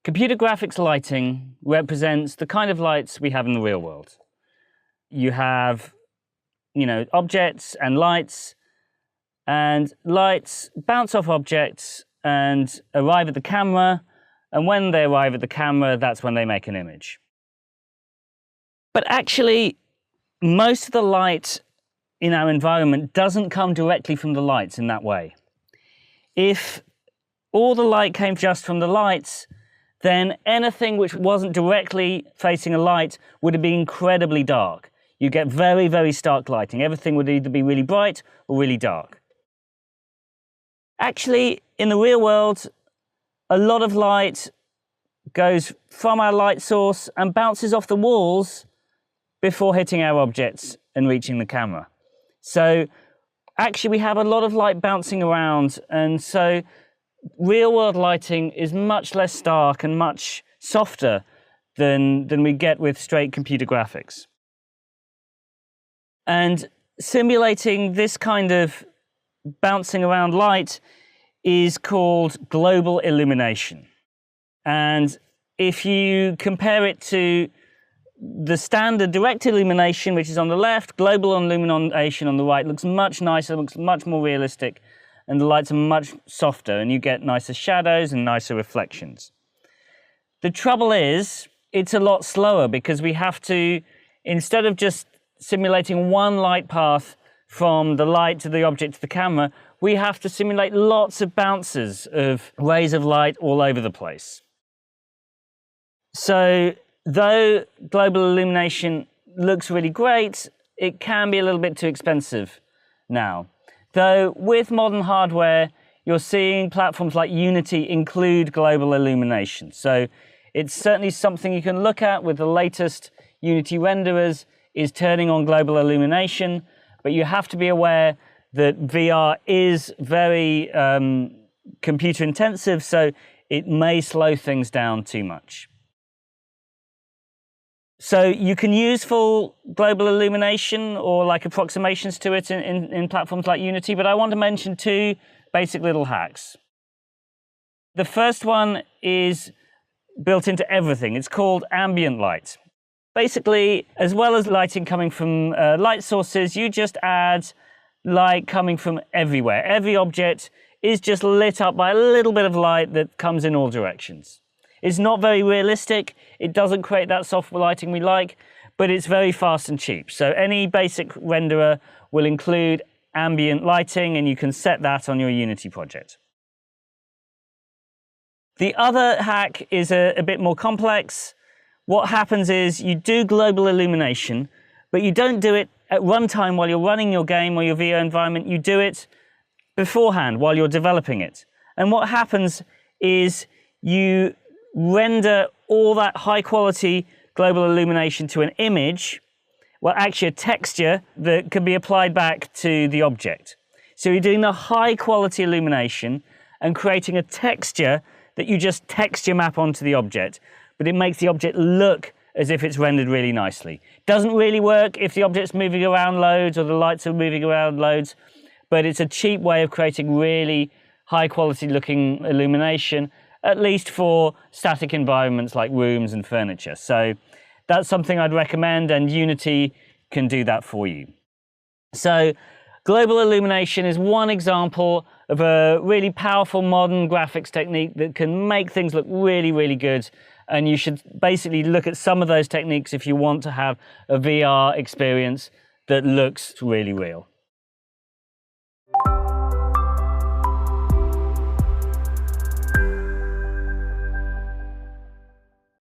Computer graphics lighting represents the kind of lights we have in the real world. You have, objects, and lights bounce off objects and arrive at the camera, and when they arrive at the camera, that's when they make an image. But actually, most of the light in our environment doesn't come directly from the lights in that way. If all the light came just from the lights, then anything which wasn't directly facing a light would be incredibly dark. You get very, very stark lighting. Everything would either be really bright or really dark. Actually, in the real world, a lot of light goes from our light source and bounces off the walls before hitting our objects and reaching the camera. So actually we have a lot of light bouncing around, and so real-world lighting is much less stark and much softer than we get with straight computer graphics. And simulating this kind of bouncing around light is called global illumination. And if you compare it to the standard direct illumination, which is on the left, global illumination on the right, looks much nicer, looks much more realistic, and the lights are much softer, and you get nicer shadows and nicer reflections. The trouble is, it's a lot slower because we have to, instead of just simulating one light path from the light to the object to the camera, we have to simulate lots of bounces of rays of light all over the place. So, though global illumination looks really great, it can be a little bit too expensive now. Though with modern hardware, you're seeing platforms like Unity include global illumination. So it's certainly something you can look at with the latest Unity renderers, is turning on global illumination, but you have to be aware that VR is very computer intensive, so it may slow things down too much. So you can use full global illumination or like approximations to it in platforms like Unity, but I want to mention two basic little hacks. The first one is built into everything. It's called ambient light. Basically, as well as lighting coming from light sources, you just add light coming from everywhere. Every object is just lit up by a little bit of light that comes in all directions. It's not very realistic, it doesn't create that soft lighting we like, but it's very fast and cheap. So any basic renderer will include ambient lighting, and you can set that on your Unity project. The other hack is a bit more complex. What happens is you do global illumination, but you don't do it at runtime while you're running your game or your VR environment. You do it beforehand while you're developing it. And what happens is you render all that high quality global illumination to an image, well, actually a texture that can be applied back to the object. So you're doing the high quality illumination and creating a texture that you just texture map onto the object, but it makes the object look as if it's rendered really nicely. Doesn't really work if the object's moving around loads or the lights are moving around loads, but it's a cheap way of creating really high quality looking illumination, at least for static environments like rooms and furniture. So that's something I'd recommend, and Unity can do that for you. So global illumination is one example of a really powerful modern graphics technique that can make things look really, really good. And you should basically look at some of those techniques if you want to have a VR experience that looks really real.